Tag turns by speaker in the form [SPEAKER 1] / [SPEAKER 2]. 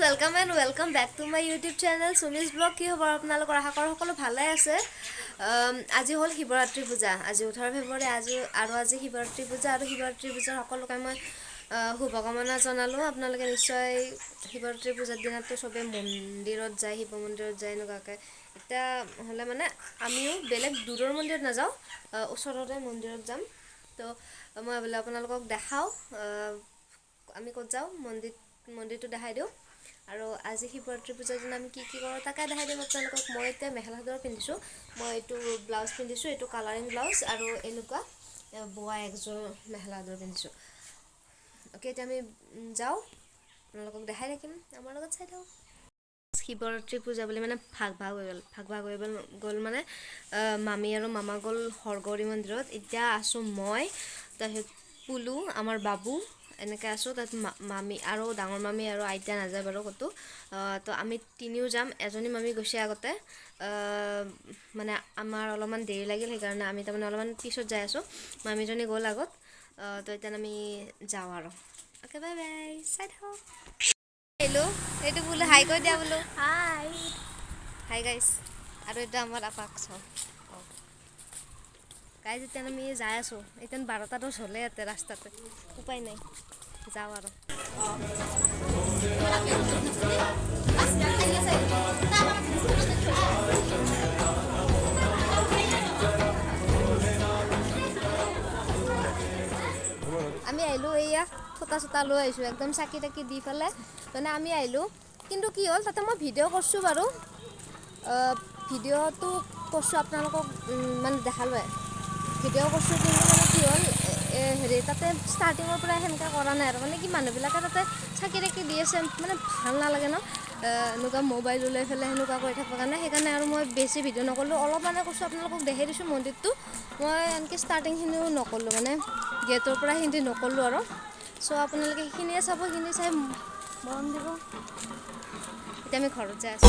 [SPEAKER 1] welcome and welcome back to my YouTube channel Sumi's Vlog. কি খবৰ আপোনালোকৰ আশা কৰোঁ সকলো ভালে আছে। আজি হ'ল শিৱৰাত্ৰি পূজা। আজি 18 ফেব্ৰুৱাৰী আজি শিৱৰাত্ৰি পূজা আৰু শিৱৰাত্ৰি পূজাৰ সকলোকে মই শুভকামনা জনালোঁ। আপোনালোকে নিশ্চয় শিৱৰাত্ৰি পূজাৰ দিনাটো সবে মন্দিৰত যায়, শিৱ মন্দিৰত যায় এনেকুৱাকৈ। এটা হ'লে মানে আমিও বেলেগ দূৰৰ মন্দিৰত নাযাওঁ, ওচৰতে মন্দিৰত যাম। তো মই বোলে আপোনালোকক দেখাওঁ আমি ক'ত যাওঁ, মন্দিৰটো দেখাই দিওঁ। আৰু আজি শিৱৰাত্ৰি পূজাৰ দিনা আমি কি কৰোঁ তাকে দেখাই দিম আপোনালোকক। মই এতিয়া মেখেলা চাদৰ পিন্ধিছোঁ, মই এইটো ব্লাউজ পিন্ধিছোঁ, এইটো কালাৰিং ব্লাউজ আৰু এনেকুৱা বোৱা একযোৰ মেখেলা চাদৰ পিন্ধিছোঁ। অ'কে, এতিয়া আমি যাওঁ, আপোনালোকক দেখাই থাকিম, আমাৰ লগত চাই থাকক। শিৱৰাত্ৰি পূজা বুলি মানে ভাগ হৈ গ'ল মানে মামী আৰু মামা গ'ল হৰগৌৰী মন্দিৰত। এতিয়া আছোঁ মই, তাৰপিছত পুলু আমাৰ বাবু এনেকৈ আছোঁ। তাত মামী আৰু ডাঙৰ মামী আৰু আইতা নাযায় বাৰু ক'তো। তো আমি তিনিও যাম। এজনী মামী গৈছে আগতে, মানে আমাৰ অলপমান দেৰি লাগিল, সেইকাৰণে আমি তাৰমানে অলপমান পিছত যাই আছোঁ। মামীজনী গ'ল আগত, তো এতিয়া আমি যাওঁ আৰু। অ'কে, বাই বাই, চাই থাকক। হেল্ল', এইটো বোলো হাই কৈ দিয়া বোলো। Hi guys. আৰু এইটো আমাৰ আপাক চাওঁ গাইজ। এতিয়া আমি যাই আছোঁ, এতিয়া 12টাতো চলে ইয়াতে ৰাস্তাতে, উপায় নাই, যাওঁ আৰু। আমি আহিলোঁ, এইয়া ফটা চটা লৈ আহিছোঁ, একদম চাকি তাকি দি পেলাই মানে আমি আহিলোঁ। কিন্তু কি হ'ল, তাতে মই ভিডিঅ' কৰিছোঁ বাৰু, ভিডিঅ'টো কৰিছোঁ আপোনালোকক মানে দেখালোৱে, ভিডিঅ' কৰিছোঁ। কিন্তু মানে কি হ'ল, হেৰি তাতে ষ্টাৰ্টিঙৰ পৰা সেনেকৈ কৰা নাই আৰু। মানে কি মানুহবিলাকে তাতে চাকি তাকি দি আছে, মানে ভাল নালাগে ন এনেকুৱা মোবাইল ওলাই পেলাই সেনেকুৱা কৰি থাকিবৰ কাৰণে। সেইকাৰণে আৰু মই বেছি ভিডিঅ' নকৰিলোঁ, অলপমানে কৈছোঁ আপোনালোকক দেখাই দিছোঁ মন্দিৰটো। মই এনেকৈ ষ্টাৰ্টিংখিনিও নকৰিলোঁ, মানে গেটৰ পৰা সেইখিনি নকৰিলোঁ আৰু। চ' আপোনালোকে সেইখিনিয়ে চাব, সেইখিনি চাই মৰম দিব। এতিয়া আমি ঘৰত যাই আছোঁ।